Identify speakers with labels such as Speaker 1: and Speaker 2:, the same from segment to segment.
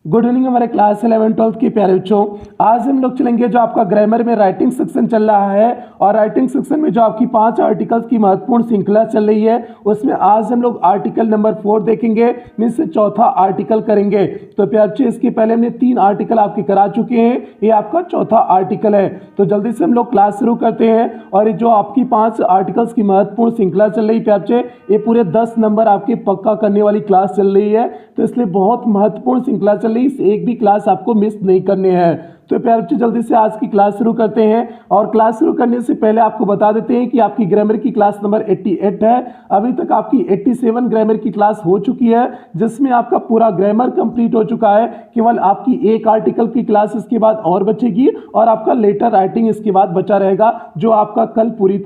Speaker 1: Good evening हमारे class 11-12 के प्यारे बच्चों। आज हम लोग चलेंगे जो आपका ग्रामर में राइटिंग सेक्शन चल रहा है और राइटिंग सेक्शन में जो आपकी 5 आर्टिकल्स की महत्वपूर्ण श्रृंखला चल रही है उसमें आज हम लोग आर्टिकल नंबर 4 देखेंगे, मीन से चौथा आर्टिकल करेंगे। तो प्यारे बच्चों इसके पहले हमने 3 आर्टिकल आपके करा चुके हैं, ये आपका चौथा आर्टिकल है। तो जल्दी से हम लोग क्लास शुरू करते हैं और ये जो आपकी 5 आर्टिकल्स की महत्वपूर्ण श्रृंखला चल रही है प्यारे बच्चे, ये पूरे 10 नंबर आपके पक्का करने वाली क्लास चल रही है। तो इसलिए बहुत महत्वपूर्ण श्रृंखला चल रही है, एक भी क्लास आपको मिस नहीं करनी है। तो प्यारे बच्चे जल्दी से आज की क्लास शुरू करते हैं और क्लास शुरू करने से पहले आपको बता देते हैं कि आपकी ग्रामर की क्लास नंबर 88 है। अभी तक आपकी 87 ग्रामर की क्लास हो चुकी है जिसमें आपका पूरा ग्रामर कंप्लीट हो चुका है। केवल आपकी एक आर्टिकल की क्लास इसके बाद और बचेगी और आपका लेटर राइटिंग इसके बाद बचा रहेगा जो आपका कल पूरी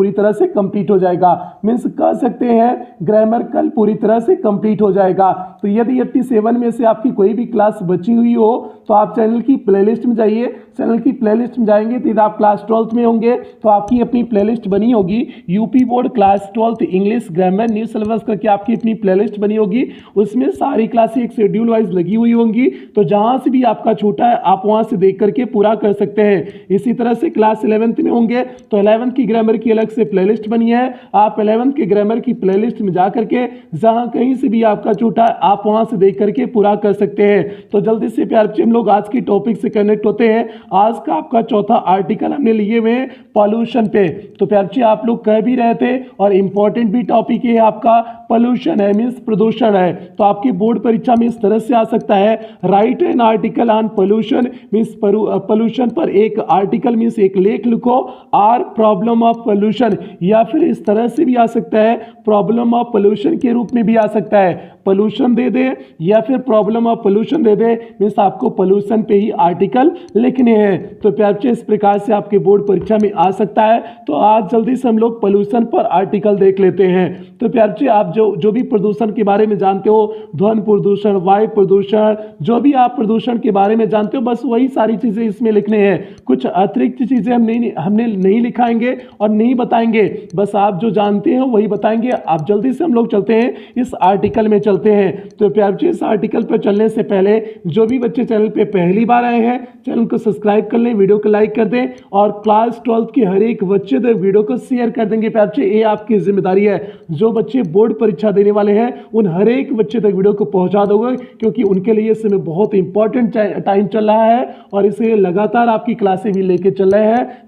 Speaker 1: तरह से कंप्लीट हो जाएगा। मीन्स कह सकते हैं ग्रामर कल पूरी तरह से कंप्लीट हो जाएगा। तो यदि 87 में से आपकी कोई भी क्लास बची हुई हो तो आप चैनल की प्लेलिस्ट में जाइए। चैनल की प्लेलिस्ट में जाएंगे तो आप क्लास 12th में होंगे तो आपकी अपनी प्लेलिस्ट बनी होगी, UP board class 12th English grammar new syllabus करके आपकी अपनी प्लेलिस्ट बनी होगी। उसमें सारी क्लासें एक शेड्यूल वाइज लगी हुई होंगी, तो जहां से भी आपका छोटा है आप वहां से देख करके पूरा कर सकते हैं। इसी तरह से क्लास 11th में होंगे तो 11th की ग्रामर की अलग से प्लेलिस्ट बनी है, आप 11th के ग्रामर की प्लेलिस्ट में जा करके जहां कहीं से भी आपका छोटा है आप वहां से देख करके पूरा कर सकते हैं। तो जल्दी से प्यार हम लोग आज की टॉपिक से कनेक्ट होते हैं। आज का आपका चौथा आर्टिकल हमने लिए हुए हैं पॉल्यूशन पे। तो प्यार आप लोग कह भी रहे थे और इंपॉर्टेंट भी टॉपिक है आपका पॉल्यूशन है, मींस प्रदूषण है। तो आपकी बोर्ड परीक्षा में इस तरह से आ सकता है, right an article on pollution, means pollution पर एक आर्टिकल मींस एक लेख लिखो, आर प्रॉब्लम ऑफ पॉल्यूशन, या फिर इस तरह से भी आ सकता है प्रॉब्लम ऑफ पॉल्यूशन के रूप में भी आ सकता है। पॉल्यूशन दे दे या फिर problem of pollution they they, means आपको पॉल्यूशन पे ही आर्टिकल लिखने हैं। तो प्यारे इस प्रकार से आपके बोर्ड परीक्षा में आ सकता है। तो आज जल्दी से हम लोग पॉल्यूशन पर आर्टिकल देख लेते हैं। तो प्यारे आप जो भी प्रदूषण के बारे में जानते हो, ध्वनि प्रदूषण, वायु प्रदूषण, जो भी आप प्रदूषण के बारे में जानते हो बस वही सारी चीजें इसमें लिखने हैं। कुछ अतिरिक्त चीजें हमने नहीं लिखाएंगे और नहीं बताएंगे, बस आप जो जानते हो वही बताएंगे। आप जल्दी से हम लोग चलते हैं इस आर्टिकल में चलते हैं। तो प्यारे इस आर्टिकल पर चलने से पहले जो भी बच्चे चैनल पे पहली बार आए हैं चैनल को सब्सक्राइब कर लें, वीडियो को लाइक कर दें और क्लास 12th के हर एक बच्चे तक वीडियो को शेयर कर देंगे। प्यारे ये आपकी जिम्मेदारी है, जो बच्चे बोर्ड परीक्षा देने वाले हैं उन हर एक बच्चे तक वीडियो को पहुंचा दोगे, क्योंकि उनके लिए इस समय बहुत इंपॉर्टेंट टाइम चल रहा है और इसे लगातार आपकी क्लासें भी लेके चल रहे हैं।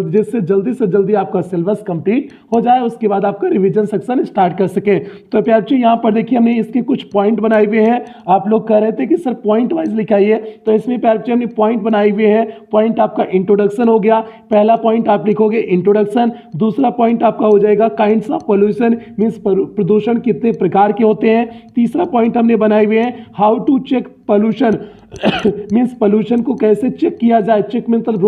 Speaker 1: जिससे जल्दी से जल्दी आपका सिलेबस कंप्लीट हो जाए, उसके बाद आपका रिवीजन सेक्शन स्टार्ट कर सके। तो प्यारे यहाँ पर देखिए हमने इसके कुछ पॉइंट बनाए हुए हैं। आप लोग कह रहे थे कि सर पॉइंट वाइज लिखाइए, तो इसमें प्यारे हमने पॉइंट बनाए हुए हैं। पॉइंट आपका इंट्रोडक्शन हो गया, पहला पॉइंट आप लिखोगे इंट्रोडक्शन। दूसरा पॉइंट आपका हो जाएगा काइंड्स ऑफ पॉल्यूशन, मींस प्रदूषण कितने प्रकार के होते हैं। तीसरा पॉइंट हमने बनाए हुए हैं how to check pollution, means pollution को कैसे चेक किया जाए। चेक मतलब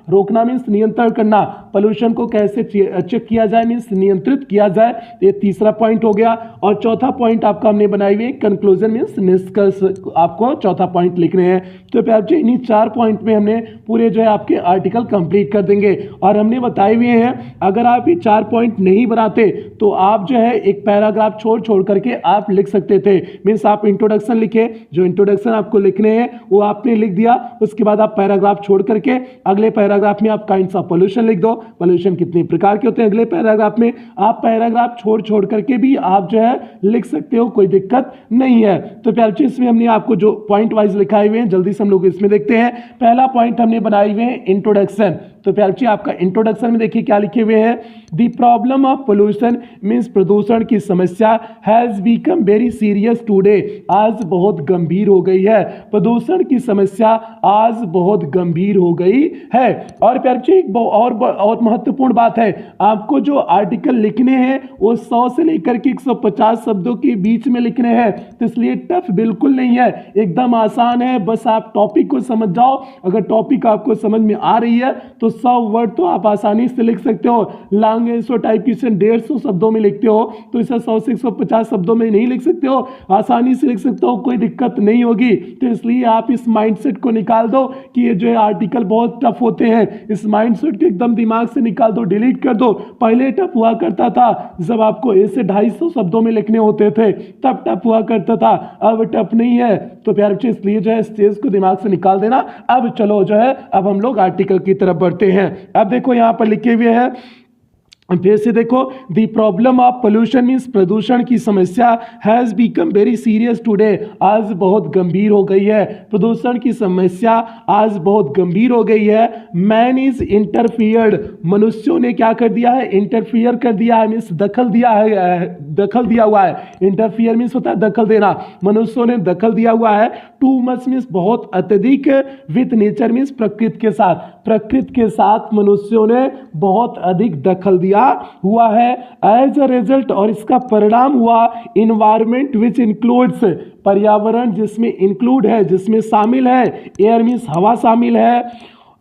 Speaker 1: रोकना मींस नियंत्रण करना। पॉल्यूशन को कैसे चेक किया जाए मींस नियंत्रित किया जाए, ये तीसरा पॉइंट हो गया। और चौथा पॉइंट आपका हमने बनाए हुए कंक्लूजन मींस निष्कर्ष, आपको चौथा पॉइंट लिखने हैं। तो प्यारे इन्हीं 4 पॉइंट में हमने पूरे जो है आपके आर्टिकल कंप्लीट कर देंगे। और हमने बताए हुए हैं अगर आप ये 4 पॉइंट नहीं बनाते तो आप जो है एक पैराग्राफ छोड़ करके आप लिख सकते थे। मींस आप इंट्रोडक्शन लिखे, जो इंट्रोडक्शन आपको लिखने हैं वो आपने लिख दिया, उसके बाद आप पैराग्राफ छोड़ करके अगले पैराग्राफ में आप काइंड्स ऑफ पॉल्यूशन लिख दो, पॉल्यूशन कितने प्रकार के होते हैं। अगले पैराग्राफ में आप पैराग्राफ छोड़ करके भी आप जो है लिख सकते हो, कोई दिक्कत नहीं है। तो प्यारे इसमें हमने आपको जो पॉइंट वाइज लिखाए हुए हैं जल्दी से हम लोग इसमें देखते हैं। पहला पॉइंट हमने बनाए हुए हैं इंट्रोडक्शन। तो प्यारे आपका इंट्रोडक्शन में देखिए क्या लिखे हुए हैं, the problem of pollution means प्रदूषण की समस्या has become very serious today, आज बहुत गंभीर हो गई है। प्रदूषण की समस्या आज बहुत गंभीर हो गई है। और प्यारे एक और महत्वपूर्ण बात है, आपको जो आर्टिकल लिखने हैं वो 100 से लेकर के 150 शब्दों के बीच में लिखने हैं। तो इसलिए टफ बिल्कुल नहीं है, एकदम आसान है, बस आप टॉपिक को समझ जाओ। अगर टॉपिक आपको समझ में आ रही है तो तो 100 वर्ड तो आप आसानी से लिख सकते हो। लॉन्ग आंसर टाइप क्वेश्चन 150 शब्दों में लिखते हो तो इसे 100 से 150 शब्दों में नहीं लिख सकते हो, आसानी से लिख सकते हो, कोई दिक्कत नहीं होगी। तो इसलिए आप इस माइंडसेट को निकाल दो कि ये जो है आर्टिकल बहुत टफ होते हैं, इस माइंडसेट को एकदम दिमाग से निकाल दो, डिलीट कर दो। पहले टफ हुआ करता था जब आपको ऐसे 250 शब्दों में लिखने होते थे, तब टफ हुआ करता था, अब टफ नहीं है। तो प्यारे बच्चे इसलिए जो है इस चीज को दिमाग से निकाल देना। अब चलो जो है अब हम लोग आर्टिकल की तरफ बढ़ते हैं। अब देखो यहाँ पर लिखे हुए हैं, फिर से देखो, the problem of pollution means प्रदूषण की समस्या has become very serious today, आज बहुत गंभीर हो गई है। प्रदूषण की समस्या आज बहुत गंभीर हो गई है। मैन इज इंटरफियर्ड, मनुष्यों ने क्या कर दिया है, इंटरफियर कर दिया है, मीन्स दखल दिया है, दखल दिया हुआ है। इंटरफियर मीन्स होता है दखल देना, मनुष्यों ने दखल दिया हुआ है। टू मच मीन्स बहुत अत्यधिक, विथ नेचर मीन्स प्रकृति के साथ, प्रकृति के साथ मनुष्यों ने बहुत अधिक दखल दिया हुआ है। एज अ रिजल्ट, और इसका परिणाम हुआ, इन्वायरमेंट विच इंक्लूड्स, पर्यावरण जिसमें इंक्लूड है, जिसमें शामिल है, एयर मीन्स हवा शामिल है,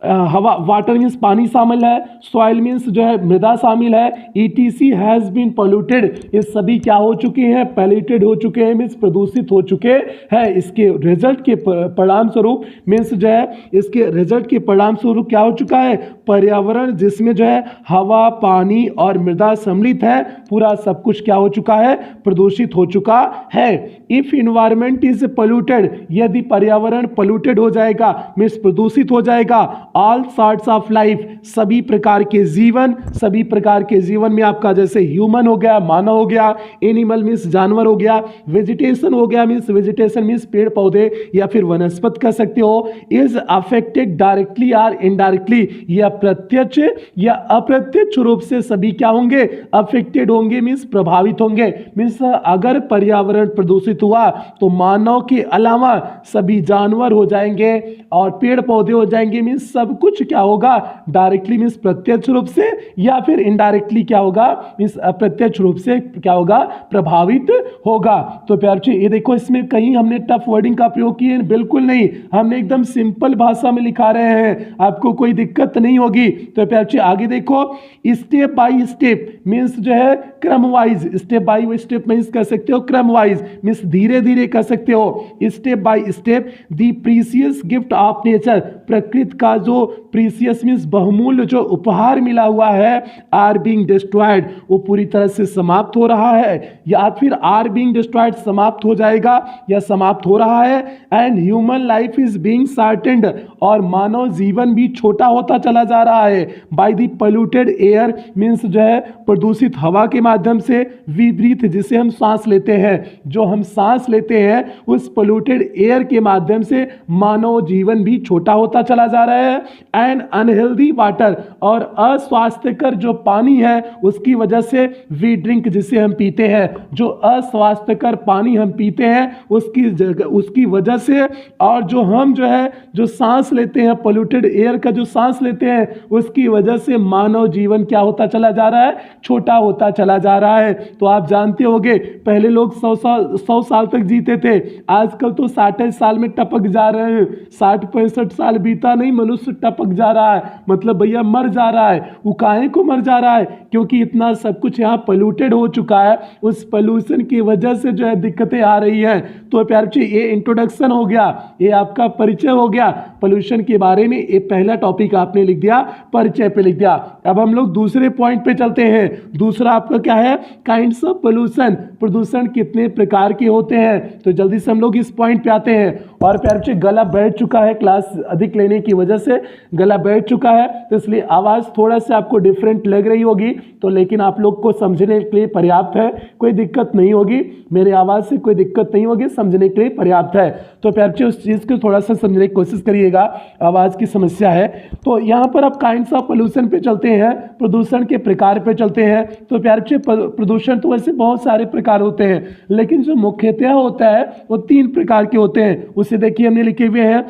Speaker 1: हवा, वाटर मीन्स पानी शामिल है, सॉइल मीन्स जो है मृदा शामिल है, ईटीसी हैज बीन पोल्यूटेड, ये सभी क्या हो चुके हैं, पोल्यूटेड हो चुके हैं, मीन्स प्रदूषित हो चुके हैं। इसके रिजल्ट के परिणाम स्वरूप, मीन्स जो है इसके रिजल्ट के परिणाम स्वरूप क्या हो चुका है, पर्यावरण जिसमें जो है हवा, पानी और मृदा सम्मिलित है, पूरा सब कुछ क्या हो चुका है, प्रदूषित हो चुका है। इफ इन्वायरमेंट इज पोल्यूटेड, यदि पर्यावरण पोल्यूटेड हो जाएगा, मीन्स प्रदूषित हो जाएगा, ऑल सॉर्ट्स ऑफ लाइफ, सभी प्रकार के जीवन, सभी प्रकार के जीवन में आपका जैसे ह्यूमन हो गया, मानव हो गया, एनिमल मीन्स जानवर हो गया, वेजिटेशन हो गया, मीन्स वेजिटेशन मीन्स पेड़ पौधे या फिर वनस्पति कह सकते हो, इज अफेक्टेड डायरेक्टली और इनडायरेक्टली, या प्रत्यक्ष या अप्रत्यक्ष रूप से सभी क्या होंगे, अफेक्टेड होंगे, मीन्स प्रभावित होंगे। मीन्स अगर पर्यावरण प्रदूषित हुआ तो मानव के अलावा सभी जानवर हो जाएंगे और पेड़ पौधे हो जाएंगे, मीन्स सब कुछ क्या होगा, डायरेक्टली मीन्स प्रत्यक्ष रूप से या फिर इनडायरेक्टली क्या होगा, मीन्स अप्रत्यक्ष रूप से क्या होगा, प्रभावित होगा। तो प्यारे ये देखो, इसमें कहीं हमने टफ वर्डिंग का प्रयोग किए, बिल्कुल नहीं, हमने एकदम सिंपल भाषा में लिखा रहे हैं, आपको कोई दिक्कत नहीं होगी। तो प्यारे आगे देखो, स्टेप बाय स्टेप मीन्स जो है क्रम wise, step by step means कह सकते हो क्रम वाइज, मीन्स धीरे धीरे कह सकते हो, step by step, the precious gift of nature, प्रकृति का जो प्रीसियस मीन्स बहुमूल्य जो उपहार मिला हुआ है, आर बीइंग डिस्ट्रॉयड, वो पूरी तरह से समाप्त हो रहा है, या फिर आर बीइंग डिस्ट्रॉयड समाप्त हो जाएगा या समाप्त हो रहा है। And human life is being shortened, और मानव जीवन भी छोटा होता चला जा रहा है, by the polluted air means जो है प्रदूषित हवा के माध्यम से, वी ब्रीथ जिसे हम सांस लेते हैं, जो हम सांस लेते हैं उस पोल्यूटेड एयर के माध्यम से मानव जीवन भी छोटा होता चला जा रहा है। एंड अनहेल्दी वाटर, और अस्वास्थ्यकर जो पानी है उसकी वजह से, वी ड्रिंक जिसे हम पीते हैं, जो अस्वास्थ्यकर पानी हम पीते हैं उसकी वजह से, और जो हम जो है जो सांस लेते हैं पोल्यूटेड एयर का जो सांस लेते हैं उसकी वजह से मानव जीवन क्या होता चला जा रहा है, छोटा होता चला जा रहा है। तो आप जानते होंगे पहले लोग 100 साल तक जीते थे, आजकल तो 60 साल में टपक जा रहे हैं, 60-65 साल बीता नहीं, मनुष्य टपक जा रहा है, मतलब भैया मर जा रहा है। वो काहे को मर जा रहा है, क्योंकि इतना सब कुछ यहाँ पोल्यूटेड हो चुका है, उस पोल्यूशन की वजह से जो है दिक्कतें आ रही हैं। तो प्यारे बच्चे ये इंट्रोडक्शन हो गया, ये आपका परिचय हो गया पोल्यूशन के बारे में, ये पहला टॉपिक आपने लिख दिया, परिचय पे लिख दिया। अब हम लोग दूसरे पॉइंट पे चलते हैं। दूसरा आपका क्या है, काइंड्स ऑफ पोल्यूशन, प्रदूषण कितने प्रकार के होते हैं। तो जल्दी से हम लोग इस पॉइंट पे आते हैं। और प्यारे बच्चे गला बैठ चुका है, क्लास अधिक लेने की वजह से गला बैठ चुका है, तो इसलिए आवाज़ थोड़ा सा आपको डिफरेंट लग रही होगी, तो लेकिन आप लोग को समझने के लिए पर्याप्त है, कोई दिक्कत नहीं होगी, मेरे आवाज़ से कोई दिक्कत नहीं होगी, समझने के लिए पर्याप्त है। तो प्यारे बच्चे उस चीज़ को थोड़ा सा समझने की कोशिश करिएगा, आवाज़ की समस्या है। तो यहाँ पर आप काइंड्स ऑफ पोल्यूशन पे चलते हैं, प्रदूषण के प्रकार पे चलते हैं। तो प्यारे बच्चे प्रदूषण तो वैसे बहुत सारे प्रकार होते हैं, लेकिन जो मुख्यतः होता है वो 3 प्रकार के होते हैं। उसे देखिए हमने लिखे हुए हैं,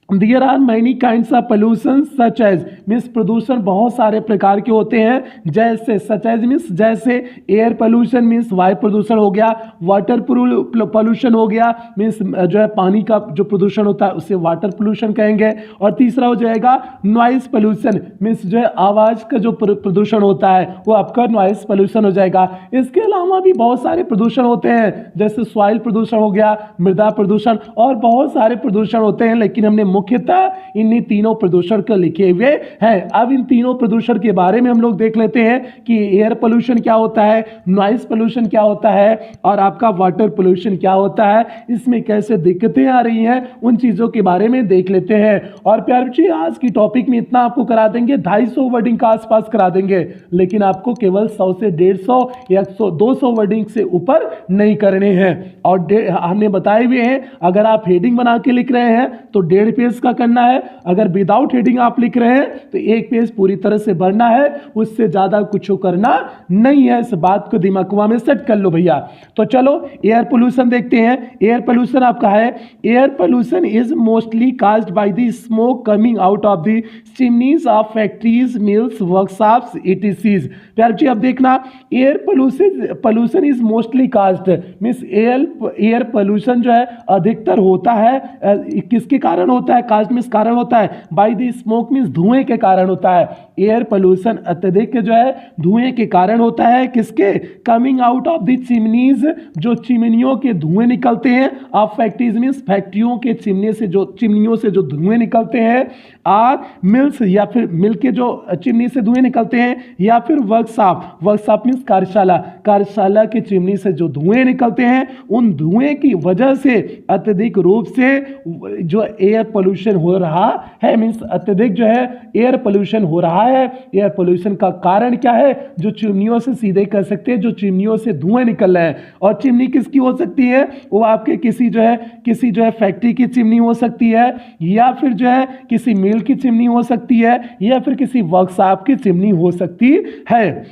Speaker 1: there are many kinds of pollution such as means प्रदूषण बहुत सारे प्रकार के होते हैं, जैसे सच एज मीन्स जैसे एयर पोल्यूशन मीन्स वायु प्रदूषण हो गया, वाटर पोल्यूशन हो गया मीन्स जो है पानी का जो प्रदूषण होता है उसे वाटर पोल्यूशन कहेंगे, और तीसरा हो जाएगा नॉइज पोल्यूशन मीन्स जो है आवाज़ का जो प्रदूषण होता है वो आपका नॉइज पोल्यूशन हो जाएगा। इसके अलावा भी बहुत सारे प्रदूषण होते हैं, जैसे सॉइल प्रदूषण हो गया, मृदा प्रदूषण और बहुत सारे प्रदूषण होते हैं, लेकिन हमने मुख्यतः इन्हीं तीनों प्रदूषण को लिखे हुए हैं। अब इन तीनों प्रदूषण के बारे में हम लोग देख लेते हैं कि एयर पोल्यूशन क्या होता है, नॉइज पोल्यूशन क्या होता है और आपका वाटर पोल्यूशन क्या होता है, इसमें कैसे दिक्कतें आ रही हैं, उन चीजों के बारे में देख लेते हैं। और प्यारे बच्चे आज की टॉपिक में इतना आपको करा देंगे, 250 वर्डिंग का आसपास करा देंगे, लेकिन आपको केवल 100 से 150 या 200 वर्डिंग से ऊपर नहीं करने हैं। और हमने बताए हुए हैं अगर आप हेडिंग बना के लिख रहे हैं तो 1.5 पेज का करना है, अगर विदाउट हेडिंग आप लिख रहे हैं तो 1 पेज पूरी तरह से भरना है, उससे ज्यादा कुछ करना नहीं है। इस बात को दिमाग में सेट कर लो भैया। तो चलो एयर पोल्यूशन देखते हैं। एयर पोल्यूशन आपका है, air pollution is mostly caused by the smoke coming out of the chimneys of factories, mills, workshops ETCs. प्यार जी अब देखना, air pollution is mostly caused means air pollution जो है अधिकतर होता है किसके कारण होता है, कास्ट मींस कारण होता है, बाय द स्मोक मींस धुएं के कारण होता है। एयर पोल्यूशन अत्यधिक जो है धुएं के कारण होता है, किसके, coming out of the chimneys, जो चिमनियों के धुएं निकलते हैं, ऑफ फैक्ट्रीज मींस फैक्ट्रियों के चिमनियों से जो धुएं निकलते हैं, आर मिल्स या फिर मिल के जो चिमनी से धुएं निकलते हैं, या फिर वर्कशॉप मींस कार्यशाला के चिमनी से जो धुएं निकलते हैं, उन धुएं की वजह से अत्यधिक रूप से जो एयर पोल्यूशन हो रहा है मींस अत्यधिक जो है एयर पोल्यूशन हो रहा है। एयर पोल्यूशन का कारण क्या है, जो चिमनियों से सीधे कर सकते हैं, जो चिमनियों से धुएं निकल रहे हैं। और चिमनी किसकी हो सकती है, वो आपके किसी जो है फैक्ट्री की चिमनी हो सकती है, या फिर जो है किसी मिल की चिमनी हो सकती है, या फिर किसी वर्कशॉप की चिमनी हो सकती है।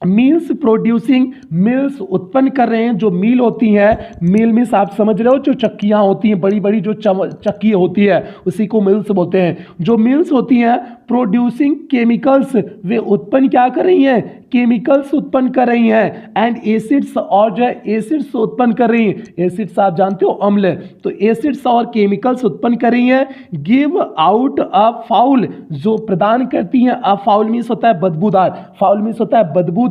Speaker 1: मिल्स प्रोड्यूसिंग, मिल्स उत्पन्न कर रहे हैं, जो मिल होती है, मिल मीन्स आप समझ रहे हो जो चक्कियां होती हैं, बड़ी बड़ी जो चक्की होती है उसी को मिल्स बोलते हैं। जो मिल्स होती हैं प्रोड्यूसिंग केमिकल्स, वे उत्पन्न क्या कर रही हैं, केमिकल्स उत्पन्न कर रही हैं, एंड एसिड्स, और जो है एसिड्स उत्पन्न कर रही हैं। एसिड्स आप जानते हो अम्ल, तो एसिड्स और केमिकल्स उत्पन्न कर रही हैं। गिव आउट अ फाउल, जो प्रदान करती हैं, अ फाउल मीन्स होता है बदबूदार, फाउल मीन्स होता है बदबूदार,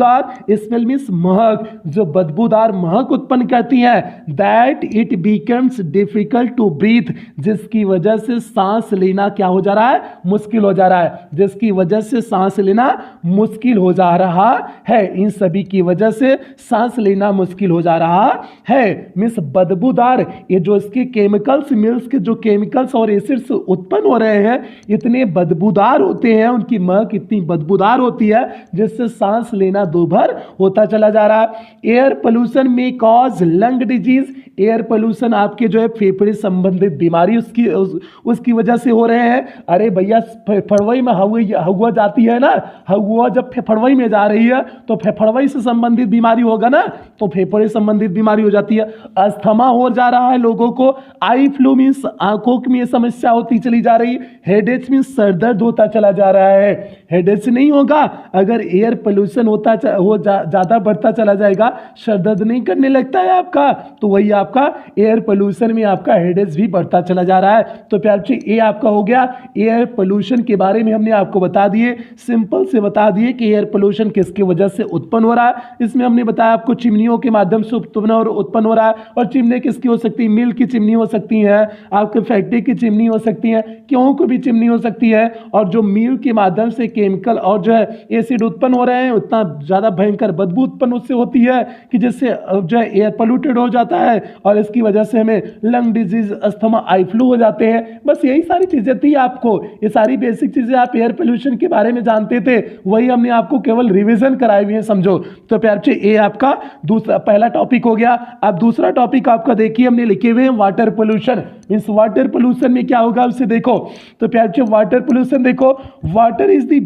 Speaker 1: स्मेल मीन्स महक, जो बदबूदार महक उत्पन्न करती हैं। That it becomes difficult to breathe, जिसकी वजह से सांस लेना क्या हो जा रहा है, मुश्किल हो जा रहा है, जिसकी वजह से सांस लेना मुश्किल हो जा रहा है। इन सभी की वजह से सांस लेना मुश्किल हो जा रहा है। मींस बदबूदार, ये जो इसके केमिकल्स, मिल्स के जो केमिकल्स और एसिड्स उत्पन्न हो रहे हैं इतने बदबूदार होते हैं, उनकी महक इतनी बदबूदार होती है जिससे सांस लेना दूभर होता चला जा रहा है। एयर पोल्यूशन में cause lung disease, air pollution आपके जो है फेफड़े संबंधित बीमारी उसकी वजह से हो रहे हैं। अरे भैया फड़वई में हवा जाती है ना, हवा जब फड़वई में जा रही है तो फेफड़वई से संबंधित बीमारी होगा ना, तो फेफड़े संबंधित बीमारी हो जाती है। अस्थमा हो जा रहा है लोगों को, आई फ्लू मीन्स आंखों में समस्या होती चली जा रही, हेडेक मीन्स सर दर्द होता चला जा रहा है। हेडेक नहीं होगा अगर एयर पोल्यूशन ज्यादा बढ़ता चला जाएगा, सर दर्द नहीं करने लगता है आपका, तो वही आपका एयर पोल्यूशन में आपका हेडेक भी बढ़ता चला जा रहा है। तो प्यार बच्चे ये आपका हो गया एयर पोल्यूशन के बारे में, हमने आपको बता दिए, सिंपल से बता दिए कि एयर पोल्यूशन किसकी वजह से उत्पन्न हो रहा है। इसमें हमने बताया आपको चिमनियों के माध्यम से उत्पन्न हो रहा है, और चिमनी किसकी हो सकती है, मिल की चिमनी हो सकती है, आपके फैक्ट्री की चिमनी हो सकती है, गेहूं की भी चिमनी हो सकती है। और जो मिल के माध्यम से केमिकल और जो है एसिड उत्पन्न हो रहे हैं, उतना ज्यादा भयंकर बदबू उत्पन्न उससे होती है कि जिससे जो है एयर पोल्यूटेड हो जाता है, और इसकी वजह से हमें lung disease, asthma, eye flu हो जाते हैं। बस यही सारी चीजें थी, आपको ये सारी बेसिक चीजें आप एयर पोल्यूशन के बारे में जानते थे, वही हमने आपको केवल रिवीजन कराए हुए हैं, समझो। तो प्यार बच्चे ये आपका पहला टॉपिक हो गया। अब दूसरा टॉपिक आपका देखिए हमने लिखे हुए हैं water pollution. Means water pollution में क्या होगा उसे देखो। तो प्यार बच्चे वाटर पोल्यूशन देखो, water is the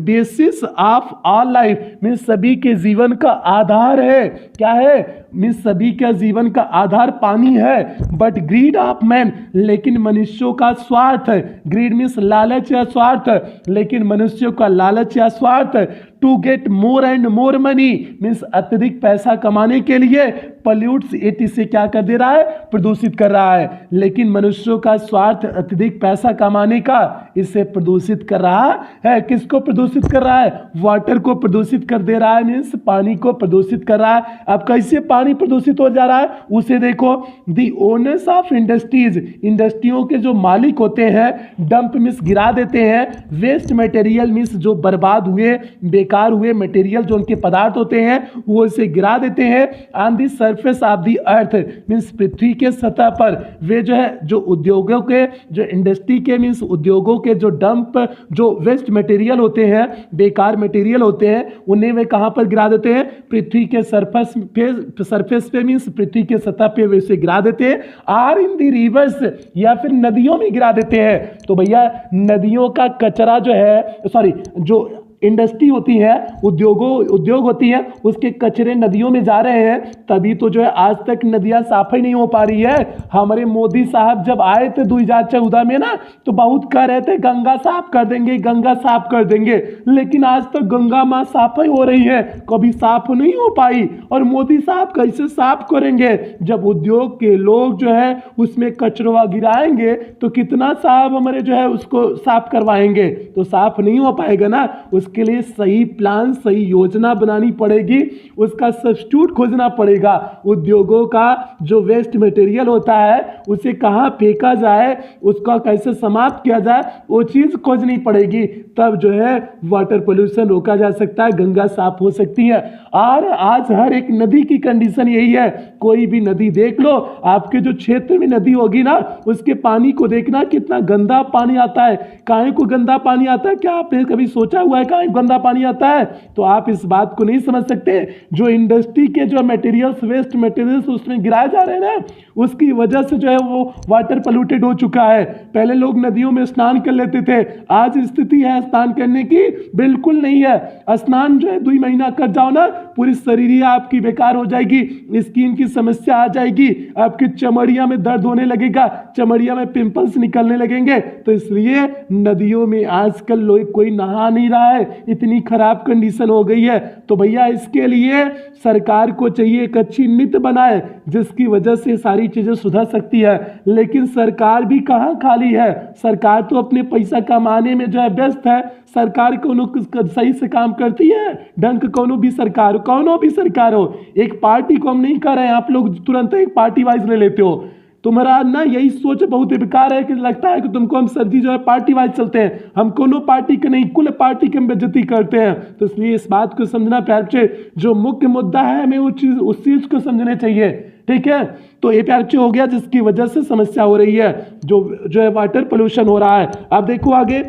Speaker 1: basis of all life, means सभी के जीवन का आधार है। क्या है? मीन्स सभी का जीवन का आधार पानी है। बट ग्रीड ऑफ मैन, लेकिन मनुष्यों का स्वार्थ है। ग्रीड मीन्स लालच या स्वार्थ, लेकिन मनुष्यों का लालच या स्वार्थ to get more and more money, means अत्यधिक पैसा कमाने के लिए पॉल्यूट्स इट, इसे क्या कर दे रहा है? प्रदूषित कर रहा है। लेकिन मनुष्यों का स्वार्थ अत्यधिक पैसा कमाने का इसे प्रदूषित कर रहा है। किसको प्रदूषित कर रहा है? वाटर को प्रदूषित कर दे रहा है, मीन्स पानी को प्रदूषित कर रहा है। अब कैसे पानी प्रदूषित हो जा रहा है उसे देखो। द ओनर्स ऑफ इंडस्ट्रीज, इंडस्ट्रियों के जो मालिक होते हैं, डंप मीन्स गिरा देते हैं, वेस्ट मटेरियल मीन्स जो बर्बाद हुए बेकार हुए मटेरियल जो उनके पदार्थ होते हैं वो इसे गिरा देते हैं on the surface of the earth, means पृथ्वी के सतह पर। वे जो है जो उद्योगों के जो इंडस्ट्री के मीन्स उद्योगों के जो डंप जो वेस्ट मटेरियल होते हैं, बेकार मटेरियल होते हैं, उन्हें वे कहाँ पर गिरा देते हैं? पृथ्वी के सरफेस पे मीन्स पृथ्वी के सतह पे वे इसे गिरा देते हैं। आर इन द रिवर्स, या फिर नदियों में गिरा देते हैं। तो भैया नदियों का कचरा जो है, सॉरी जो इंडस्ट्री होती है, उद्योग होती है, उसके कचरे नदियों में जा रहे हैं, तभी तो जो है आज तक नदियां साफ ही नहीं हो पा रही है। हमारे मोदी साहब जब आए थे 2014 में ना, तो बहुत कह रहे थे गंगा साफ कर देंगे, गंगा साफ कर देंगे, लेकिन आज तक गंगा माँ साफ ही हो रही है, कभी साफ नहीं हो पाई। और मोदी साहब कैसे साफ करेंगे जब उद्योग के लोग जो है उसमें कचरा गिराएंगे, तो कितना साहब हमारे जो है उसको साफ करवाएंगे? तो साफ नहीं हो पाएगा ना। उसके लिए सही प्लान, सही योजना बनानी पड़ेगी, उसका सब्स्टिट्यूट खोजना पड़ेगा। उद्योगों का जो वेस्ट मटेरियल होता है उसे कहाँ फेंका जाए, उसका कैसे समाप्त किया जाए, वो चीज़ खोजनी पड़ेगी। तब जो है वाटर पोल्यूशन रोका जा सकता है, गंगा साफ हो सकती है। और आज हर एक नदी की कंडीशन यही है। कोई भी नदी देख लो, आपके जो क्षेत्र में नदी होगी ना, उसके पानी को देखना कितना गंदा पानी आता है। काहे को गंदा पानी आता है? क्या आपने कभी सोचा हुआ है काहे गंदा पानी आता है? तो आप इस बात को नहीं समझ सकते। जो इंडस्ट्री के जो मटेरियल्स, वेस्ट मटेरियल्स उसमें गिराए जा रहे हैं ना, उसकी वजह से जो है वो वाटर पोल्यूटेड हो चुका है। पहले लोग नदियों में स्नान कर लेते थे, आज स्थिति है स्नान करने की बिल्कुल नहीं है। स्नान जो है 2 महीना कर जाओ ना, पूरी शरीर आपकी बेकार हो जाएगी, स्किन की समस्या आ जाएगी, आपकी चमड़िया में दर्द होने लगेगा, चमड़िया में पिंपल्स निकलने लगेंगे। तो इसलिए नदियों में आजकल लोग कोई नहा नहीं रहा है, इतनी खराब कंडीशन हो गई है। तो भैया इसके लिए सरकार को चाहिए एक अच्छी नीति बनाए जिसकी वजह से सारी चीजें सुधर सकती है। लेकिन सरकार भी कहाँ खाली है, सरकार तो अपने पैसा कमाने में जो है व्यस्त है। सरकार कोनो सही से काम करती है? ढंग कोनो भी सरकार हो, एक पार्टी को हम नहीं कर रहे हैं, आप लोग तुरंत एक पार्टी वाइज ले लेते हो। तुम्हारा ना यही सोच बहुत ही बेकार है कि लगता है कि तुमको हम सर जी जो है पार्टी वाइज चलते हैं, हम कोनो पार्टी के नहीं, कुल पार्टी की हम बेइज्जती करते हैं। तो इसलिए इस बात को समझना प्यार से, जो मुख्य मुद्दा है हमें उस चीज को समझने चाहिए, ठीक है। तो ये प्यार हो गया जिसकी वजह से समस्या हो रही है, जो है वाटर पोल्यूशन हो रहा है। अब देखो आगे,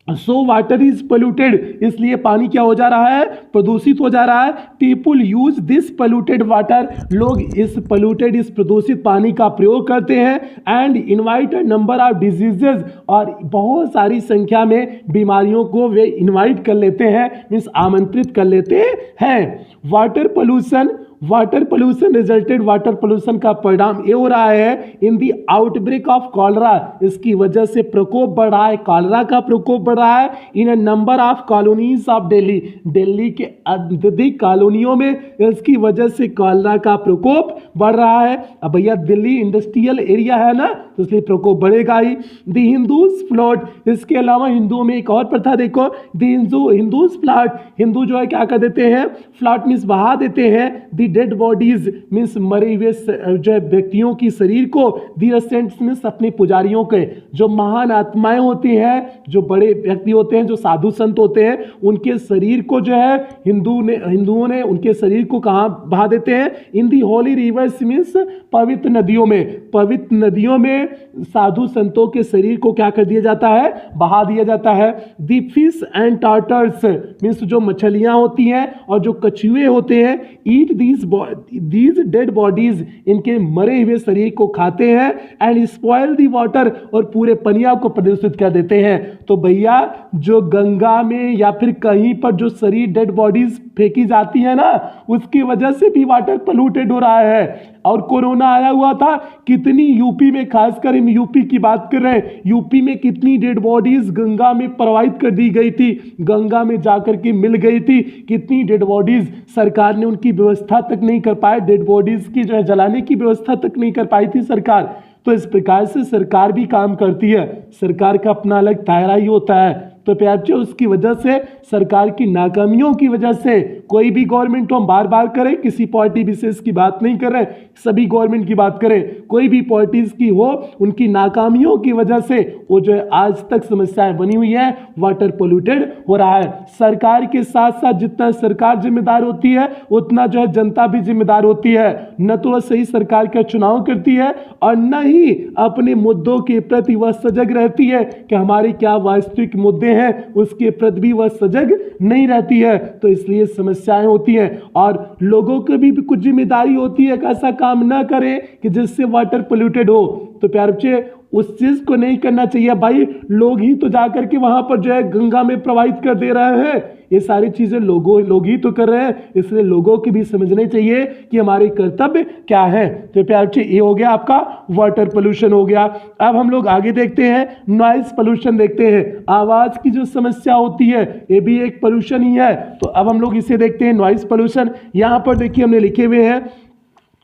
Speaker 1: सो वाटर इज पोल्यूटेड, इसलिए पानी क्या हो जा रहा है? प्रदूषित हो जा रहा है। People use this polluted water, लोग इस प्रदूषित पानी का प्रयोग करते हैं। And invite number of diseases, और बहुत सारी संख्या में बीमारियों को वे इनवाइट कर लेते हैं, मीन्स आमंत्रित कर लेते हैं। Water pollution resulted, water pollution का परिणाम ये हो रहा है इन दी आउटब्रेक ऑफ कॉलरा, इसकी वजह से प्रकोप बढ़ रहा है, कॉलरा का प्रकोप बढ़ रहा है in a number of colonies of Delhi, Delhi के अधिक कॉलोनियों में इसकी वजह से कॉलरा का प्रकोप बढ़ रहा है। अब भैया दिल्ली इंडस्ट्रियल एरिया है ना, तो इसलिए प्रकोप बढ़ेगा ही। द हिंदूज फ्लॉट, इसके अलावा हिंदुओं में एक और प्रथा देखो, द हिंदूज फ्लॉट, हिंदू जो है क्या कर देते हैं? फ्लॉट मीन्स बहा देते हैं द डेड बॉडीज, मीन्स मरे हुए जो है व्यक्तियों की शरीर को, दी सेंट्स मीन्स अपने पुजारियों के, जो महान आत्माएं होती हैं, जो बड़े व्यक्ति होते हैं, जो साधु संत होते हैं, उनके शरीर को जो है हिंदुओं ने उनके शरीर को कहाँ बहा देते हैं? इन दी होली रिवर्स, मीन्स पवित्र नदियों में। पवित्र नदियों में साधु संतों के शरीर को क्या कर दिया जाता है? बहा दिया जाता है। दी फिश एंड टार्टर्स, मीन्स जो मछलियां होती हैं और जो कछुए होते हैं, ईट दीज दीज डेड बॉडीज इनके मरे हुए शरीर को खाते हैं एंड स्पॉइल दी वाटर और पूरे पनिया को प्रदूषित कर देते हैं। तो भैया जो गंगा में या फिर कहीं पर जो शरीर डेड बॉडीज फेंकी जाती है ना, उसकी वजह से भी वाटर पोल्यूटेड हो रहा है। और कोरोना आया हुआ था, कितनी यूपी में, खासकर हम यूपी की बात कर रहे हैं, यूपी में कितनी डेड बॉडीज गंगा में प्रवाहित कर दी गई थी, गंगा में जाकर के मिल गई थी। कितनी डेड बॉडीज सरकार ने उनकी व्यवस्था तक नहीं कर पाए, डेड बॉडीज की जो है जलाने की व्यवस्था तक नहीं कर पाई थी सरकार। तो इस प्रकार से सरकार भी काम करती है, सरकार का अपना अलग दायरा ही होता है। तो प्यार से उसकी वजह से, सरकार की नाकामियों की वजह से, कोई भी गवर्नमेंट को हम बार बार करें, किसी पार्टी विशेष की बात नहीं कर रहे, सभी गवर्नमेंट की बात करें, कोई भी पार्टीज की हो, उनकी नाकामियों की वजह से वो जो है आज तक समस्याएं बनी हुई है, वाटर पोल्यूटेड हो रहा है। सरकार के साथ साथ जितना सरकार जिम्मेदार होती है, उतना जो है जनता भी जिम्मेदार होती है। न तो वह सही सरकार का चुनाव करती है और न ही अपने मुद्दों के प्रति वह सजग रहती है कि हमारे क्या वास्तविक मुद्दे हैं, उसके प्रति भी वह सजग नहीं रहती है। तो इसलिए समस्याएं होती हैं और लोगों की भी कुछ जिम्मेदारी होती है कि ऐसा काम ना करें कि जिससे वाटर पोल्यूटेड हो। तो प्यारे बच्चे, उस चीज को नहीं करना चाहिए भाई। लोग ही तो जाकर के वहां पर जो है गंगा में प्रवाहित कर दे रहे हैं, ये सारी चीजें लोग ही तो कर रहे हैं। इसलिए लोगों की भी समझने चाहिए कि हमारे कर्तव्य क्या है। तो प्यारे बच्चे, ये हो गया आपका वाटर पोल्यूशन हो गया। अब हम लोग आगे देखते हैं, नॉइज पोल्यूशन देखते हैं। आवाज की जो समस्या होती है, ये भी एक पोल्यूशन ही है। तो अब हम लोग इसे देखते हैं, नॉइज पोल्यूशन। यहाँ पर देखिए हमने लिखे हुए हैं,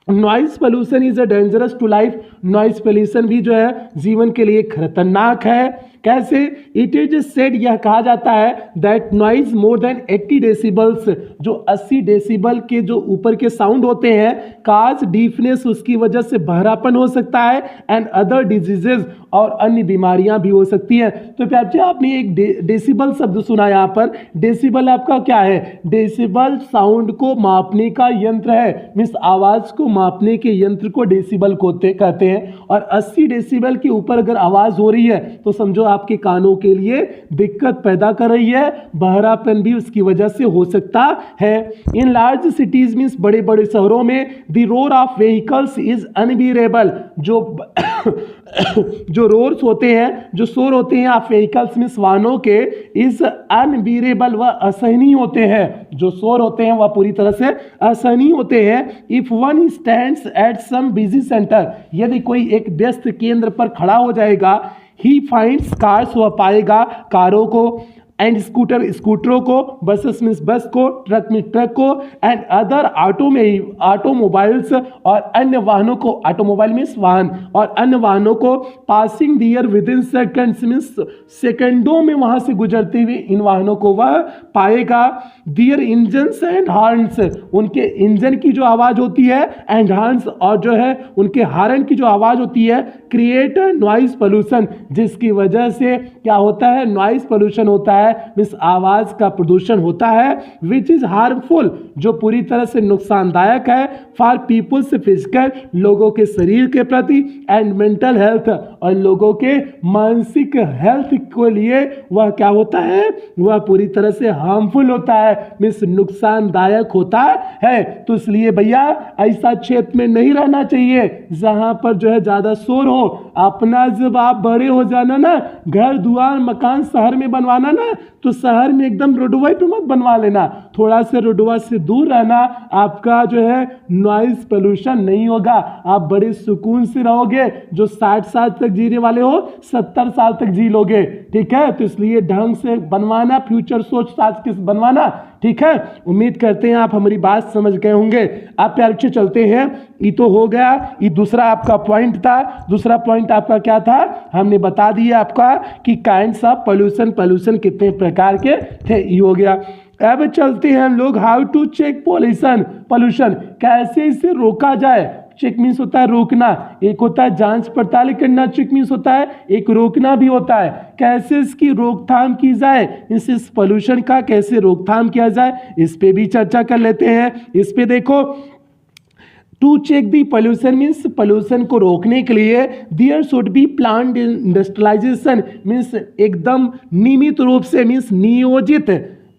Speaker 1: noise pollution is a dangerous to life. Noise pollution भी जो है जीवन के लिए खतरनाक है। कैसे? इट इज सेड, यह कहा जाता है that noise more than 80 decibels, जो 80 डेसिबल के जो ऊपर के साउंड होते हैं, काज डीफनेस, उसकी वजह से बहरापन हो सकता है, एंड अदर डिजीजेज, और अन्य बीमारियां भी हो सकती हैं। तो प्यार, आपने एक डेसिबल शब्द सुना यहाँ पर। डेसिबल आपका क्या है? डेसिबल साउंड को मापने का यंत्र है, मीन्स आवाज को मापने के यंत्र को डेसिबल कहते हैं। और 80 डेसिबल के ऊपर अगर आवाज हो रही है तो समझो आपके कानों के लिए दिक्कत पैदा कर रही है, बहरापन भी उसकी वजह से हो सकता है। इन लार्ज सिटीज, मीन्स बड़े बड़े शहरों में, the roar of vehicles is unbearable. जो रोर्स होते हैं, जो शोर होते हैं ऑफ व्हीकल्स मीन्स वाहनों के, इज अनबियरेबल, वह असहनीय होते हैं। जो शोर होते हैं वह पूरी तरह से असहनीय होते हैं। If one stands at some busy centre, यदि कोई एक व्यस्त केंद्र पर खड़ा हो जाएगा, ही फाइंड्स कार्स, वह पाएगा कारों को, एंड स्कूटरों को, बसेस मीन्स बस को, ट्रक में ट्रक को, एंड अदर ऑटोमोबाइल्स, और अन्य वाहनों को, ऑटोमोबाइल मीन्स वाहन, और अन्य वाहनों को, passing there within seconds, means सेकंडों में वहां से गुजरते हुए इन वाहनों को वह पाएगा। दियर इंजन्स एंड हॉर्न्स, उनके इंजन की जो आवाज होती है, एंड हॉर्न्स, और जो है उनके हार्न की जो आवाज होती है, क्रिएट नॉइज पोल्यूशन, जिसकी वजह से क्या होता है? नॉइज पोल्यूशन होता है, मीन्स आवाज का प्रदूषण होता है, विच इज हार्मफुल, जो पूरी तरह से नुकसानदायक है, फॉर पीपुल्स फिजिकल, लोगों के शरीर के प्रति, एंड मेंटल हेल्थ, और लोगों के मानसिक हेल्थ के लिए वह क्या होता है? वह पूरी तरह से हार्मफुल होता है, मीन्स नुकसानदायक होता है। तो इसलिए भैया ऐसा क्षेत्र में नहीं रहना चाहिए जहां पर जो है ज्यादा शोर हो। अपना जब आप बड़े हो जाना ना, घर दुआर मकान शहर में बनवाना ना, तो शहर में एकदम रोडवे पे मत बनवा लेना, थोड़ा से रोडवा से दूर रहना। आपका जो है नॉइज पोल्यूशन नहीं होगा, आप बड़े सुकून से रहोगे। जो 60 साल तक जीने वाले हो, 70 साल तक जी लोगे, ठीक है। तो इसलिए ढंग से बनवाना, फ्यूचर सोच साथ के बनवाना, ठीक है। उम्मीद करते हैं आप हमारी बात समझ गए होंगे। आप प्यार से चलते हैं, ये तो हो गया, ये दूसरा आपका पॉइंट था। दूसरा पॉइंट आपका क्या था? हमने बता दिया आपका कि काइंड्स ऑफ पोल्यूशन कितने प्रकार के थे, ये हो गया। अब चलते हैं हम लोग, हाउ टू चेक पोल्यूशन, कैसे इसे रोका जाए। चेक मीन्स होता है रोकना, एक होता है जांच पड़ताल करना, चेक मीन्स होता है एक रोकना भी होता है। कैसे इसकी रोकथाम की जाए, इस पोल्यूशन का कैसे रोकथाम किया जाए, इस पे भी चर्चा कर लेते हैं। इस पे देखो, to check the pollution means pollution को रोकने के लिए there should be planned industrialization, means एकदम नियमित रूप से, मीन्स नियोजित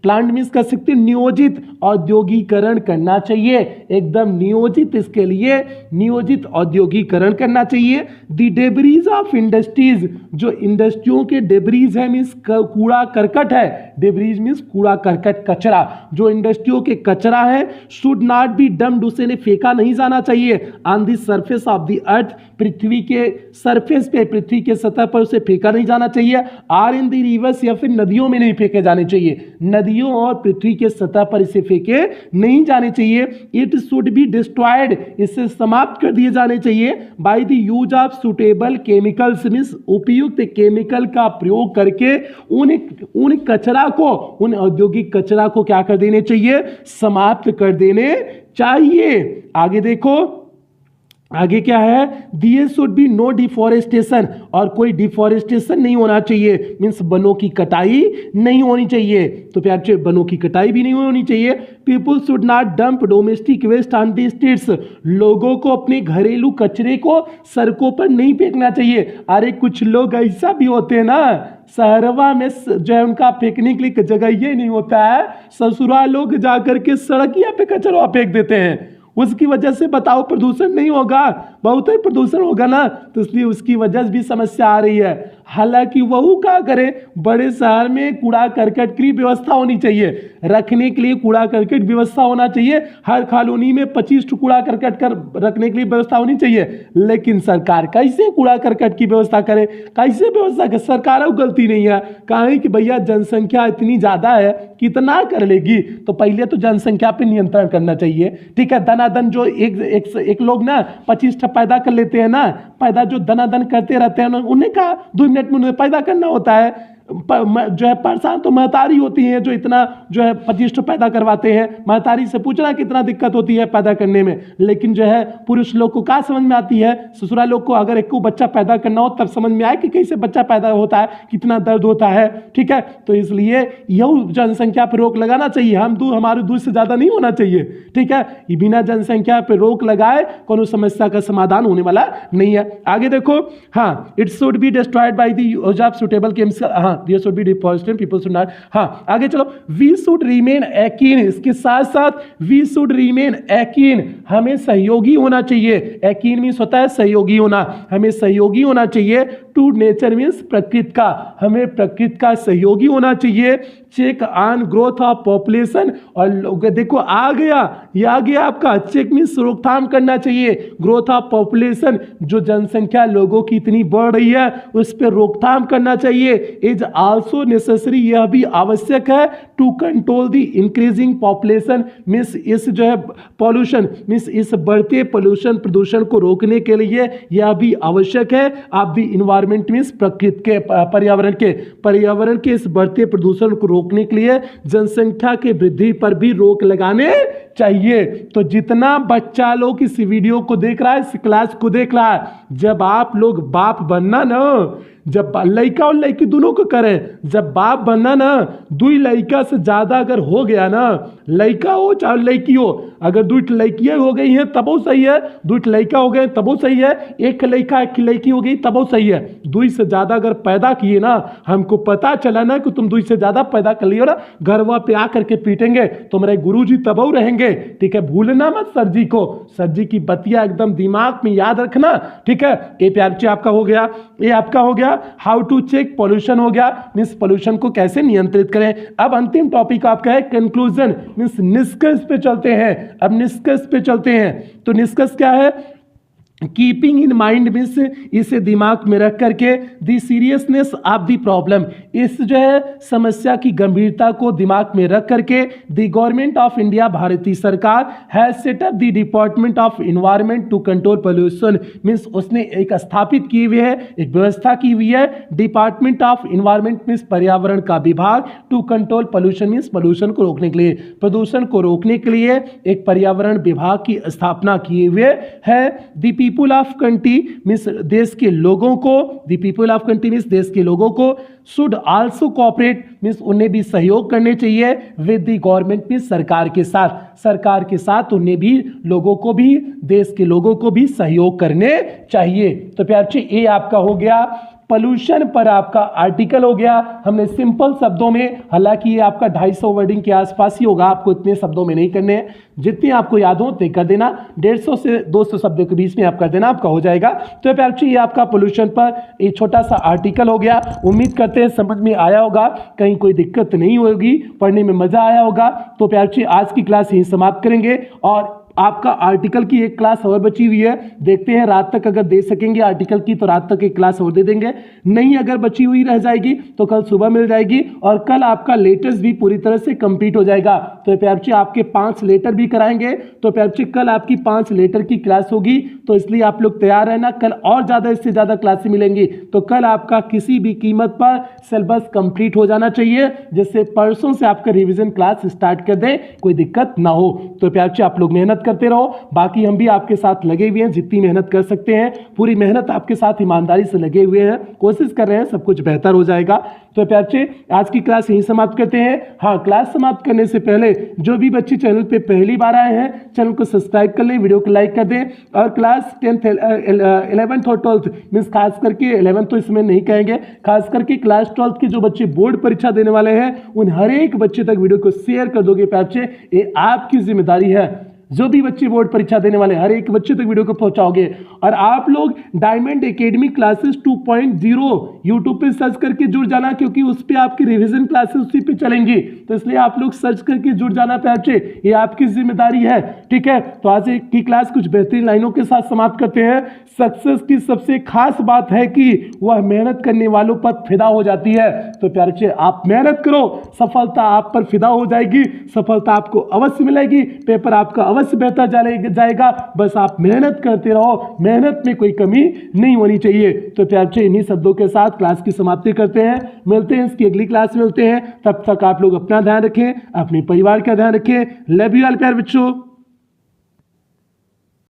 Speaker 1: प्लांट मीन्स कर सकते हैं नियोजित औद्योगिकरण करना चाहिए, एकदम नियोजित, इसके लिए नियोजित औद्योगिकरण करना चाहिए। द डेब्रीज ऑफ इंडस्ट्रीज, जो इंडस्ट्रियों के डेब्रीज है मीन्स कूड़ा करकट है, डेब्रीज मीन्स कूड़ा करकट कचरा, जो इंडस्ट्रियों के कचरा है, शुड नॉट बी डम्प्ड, उसे फेंका नहीं जाना चाहिए, on the surface of the earth, पृथ्वी के सरफेस पे, पृथ्वी के सतह पर उसे फेंका नहीं जाना चाहिए, आर इन द रिवर्स, या फिर नदियों में नहीं फेंके जाने चाहिए, नदियों और पृथ्वी के सतह पर इसे फेंके नहीं जाने चाहिए। इट शुड बी डिस्ट्रॉयड, इसे समाप्त कर दिए जाने चाहिए, by the use of suitable chemicals, means उपयुक्त केमिकल का प्रयोग करके उन कचरा को, उन औद्योगिक कचरा को क्या कर देने चाहिए, समाप्त कर देने चाहिए। आगे देखो, आगे क्या है, there should be no deforestation, और कोई डिफॉरेस्टेशन नहीं होना चाहिए, मीन्स वनों की कटाई नहीं होनी चाहिए, तो प्यारे वनों की कटाई भी नहीं होनी चाहिए। People should not dump domestic waste on the streets, लोगों को अपने घरेलू कचरे को सड़कों पर नहीं फेंकना चाहिए। अरे कुछ लोग ऐसा भी होते हैं ना, शहरवा में जो है उनका फेंकने के लिए जगह ये नहीं होता है, ससुराल लोग जाकर के सड़किया पे कचरा फेंक देते हैं, उसकी वजह से बताओ प्रदूषण नहीं होगा, बहुत ही प्रदूषण होगा ना, तो इसलिए उसकी वजह से भी समस्या आ रही है। हालांकि वह क्या करे, बड़े शहर में कूड़ा करकट की व्यवस्था होनी चाहिए, रखने के लिए कूड़ा करकट व्यवस्था होना चाहिए, हर कॉलोनी में 25 कूड़ा करकट कर रखने के लिए व्यवस्था होनी चाहिए। लेकिन सरकार कैसे कूड़ा करकट की व्यवस्था करे, कैसे व्यवस्था करे, सरकार को गलती नहीं है, कहें कि भैया जनसंख्या इतनी ज्यादा है कितना कर लेगी, तो पहले तो जनसंख्या पे नियंत्रण करना चाहिए, ठीक है। दनादन जो एक लोग ना 25 पैदा कर लेते हैं ना, पैदा जो दनादन करते रहते हैं, उन्हें कहा 2 मिनट में उन्हें पैदा करना होता है, जो है परेशान तो महतारी होती है, जो इतना जो है 25 पैदा करवाते हैं, महतारी से पूछना कितना दिक्कत होती है पैदा करने में। लेकिन जो है पुरुष लोग को क्या समझ में आती है, ससुराल लोग को अगर एक को बच्चा पैदा करना हो तब समझ में आए कि कैसे बच्चा पैदा होता है, कितना दर्द होता है, ठीक है। तो इसलिए यह जनसंख्या पर रोक लगाना चाहिए, हमारे दूध से ज्यादा नहीं होना चाहिए, ठीक है। बिना जनसंख्या पर रोक लगाए कोनो समस्या का समाधान होने वाला नहीं है। आगे देखो, हाँ, it should be destroyed by the use of suitable chemical, हाँ, there should be deforestation, people should not, हाँ आगे चलो, we should remain akin, इसके साथ साथ we should remain akin, हमें सहयोगी होना चाहिए, akin मीन्स होता है सहयोगी होना, हमें सहयोगी होना चाहिए, टू नेचर मीन्स प्रकृति का, हमें प्रकृति का सहयोगी होना चाहिए, check on growth of population, और देखो आ गया, ये आ गया आपका, चेक मीन्स रोकथाम करना चाहिए, ग्रोथ ऑफ पॉपुलेशन, जो जनसंख्या लोगों की इतनी बढ़ रही है उस पर रोकथाम करना चाहिए, इज आल्सो नेसेसरी, यह भी आवश्यक है, to control the increasing population, means इस जो है पॉल्यूशन, मीन्स इस बढ़ते पोल्यूशन प्रदूषण को रोकने के लिए यह भी आवश्यक है। आप दी इन्वायरमेंट मीन्स प्रकृति के, पर्यावरण के इस बढ़ते प्रदूषण को रोकने के लिए जनसंख्या के वृद्धि पर भी रोक लगाने चाहिए। तो जितना बच्चा लोग इस वीडियो को देख रहा है, इस क्लास को देख रहा है, जब आप लोग बाप बनना ना, जब लड़का और लड़की दोनों को करें, जब बाप बनना ना, 2 लड़का से ज्यादा अगर हो गया ना, लड़का हो चाहे लड़की हो, अगर 2 लड़कियां हो गई हैं तब वो सही है, 2 लड़का हो गए तब वो सही है, एक लड़का एक लड़की हो गई तब वो सही है, 2 से ज्यादा अगर पैदा किए ना, हमको पता चला ना कि तुम 2 से ज्यादा पैदा कर लियो ना, घरवा पे आकर के पीटेंगे तुम्हारे गुरुजी, तब वो रहेंगे, ठीक है। भूलना मत सर जी को, सर जी की बतिया एकदम दिमाग में याद रखना, ठीक है। ये प्यार से आपका हो गया, ये आपका हो गया, हाउ टू चेक पॉल्यूशन हो गया, मींस पॉल्यूशन को कैसे नियंत्रित करें। अब अंतिम टॉपिक आपका है कंक्लूजन, मींस निष्कर्ष पे चलते हैं। अब निष्कर्ष पे चलते हैं, तो निष्कर्ष क्या है, कीपिंग इन माइंड मीन्स इसे दिमाग में रख करके the seriousness of the problem, इस जो है समस्या की गंभीरता को दिमाग में रख करके द गवर्नमेंट ऑफ इंडिया, भारतीय सरकार has set up the department of environment to control pollution, means उसने एक स्थापित की हुई है, एक व्यवस्था की हुई है, डिपार्टमेंट ऑफ इन्वायरमेंट मीन्स पर्यावरण का विभाग, to control pollution means pollution को रोकने के लिए, प्रदूषण को रोकने के लिए एक पर्यावरण विभाग की स्थापना किए हुए है। The people of country means देश के लोगों को, the people of country means देश के लोगों को, शुड आल्सो कोऑपरेट मीन्स उन्हें भी सहयोग करने चाहिए, विद द गवर्नमेंट मीन्स सरकार के साथ, सरकार के साथ उन्हें भी, लोगों को भी, देश के लोगों को भी सहयोग करने चाहिए। तो प्यार जी ये आपका हो गया पोल्यूशन पर आपका आर्टिकल हो गया। हमने सिंपल शब्दों में, हालांकि ये आपका 250 वर्डिंग के आसपास ही होगा, आपको इतने शब्दों में नहीं करने हैं, जितने आपको याद हो उतने कर देना, 150 से 200 शब्दों के बीच में आप कर देना, आपका हो जाएगा। तो प्यारे ये आपका पोल्यूशन पर एक छोटा सा आर्टिकल हो गया। उम्मीद करते हैं समझ में आया होगा, कहीं कोई दिक्कत नहीं होगी, पढ़ने में मजा आया होगा। तो प्यारे आज की क्लास यहीं समाप्त करेंगे और आपका आर्टिकल की एक क्लास और बची हुई है, देखते हैं रात तक अगर दे सकेंगे आर्टिकल की तो रात तक एक क्लास और दे देंगे, नहीं अगर बची हुई रह जाएगी तो कल सुबह मिल जाएगी और कल आपका लेटर्स भी पूरी तरह से कंप्लीट हो जाएगा। तो प्यारे आपके 5 लेटर भी कराएंगे। तो प्यारे कल आपकी 5 लेटर की क्लास होगी, तो इसलिए आप लोग तैयार रहना, कल और ज्यादा इससे ज्यादा क्लासें मिलेंगी। तो कल आपका किसी भी कीमत पर सिलेबस कंप्लीट हो जाना चाहिए, जिससे परसों से आपका रिविजन क्लास स्टार्ट कर दे, कोई दिक्कत ना हो। तो प्यारे आप लोग मेहनत करते रहो, बाकी हम भी आपके साथ लगे हुए हैं, जितनी मेहनत कर सकते हैं पूरी मेहनत आपके साथ ईमानदारी से लगे हुए हैं, कोशिश कर रहे हैं, सब कुछ बेहतर हो जाएगा। तो प्यारे आज की क्लास यहीं समाप्त करते हैं। हाँ, क्लास समाप्त करने से पहले जो भी बच्चे चैनल पे पहली बार आए हैं चैनल को सब्सक्राइब कर लें, वीडियो को लाइक कर दें और क्लास 10th 11th और 12th मीन्स खास करके 11th तो इसमें नहीं कहेंगे, खास करके क्लास 12th के जो बच्चे बोर्ड परीक्षा देने वाले हैं उन हर एक बच्चे तक वीडियो को शेयर कर दोगे प्यारे, ये आपकी जिम्मेदारी है। जो भी बच्चे बोर्ड परीक्षा देने वाले हर एक बच्चे तक वीडियो को पहुंचाओगे। और आप लोग डायमंड एकेडमी क्लासेस 2.0 यूट्यूब पे सर्च करके जुड़ जाना, क्योंकि उस पे आपकी रिवीजन क्लासेस उसी पे चलेंगी, तो इसलिए आप लोग सर्च करके जुड़ जाना प्यारे, ये आपकी जिम्मेदारी है। ठीक है, तो आज की क्लास कुछ बेहतरीन लाइनों के साथ समाप्त करते हैं। सक्सेस की सबसे खास बात है कि वह मेहनत करने वालों पर फिदा हो जाती है। तो प्यारे आप मेहनत करो, सफलता आप पर फिदा हो जाएगी, सफलता आपको अवश्य मिलेगी, पेपर आपका अवश्य बेहतर जाएगा। बस आप मेहनत करते रहो, मेहनत में कोई कमी नहीं होनी चाहिए। तो प्यारे इन्हीं शब्दों के साथ क्लास की समाप्ति करते हैं, मिलते हैं इसकी अगली क्लास में, मिलते हैं। तब तक आप लोग अपना ध्यान रखें, अपने परिवार का ध्यान रखें। लव यू ऑल प्यारे बच्चों।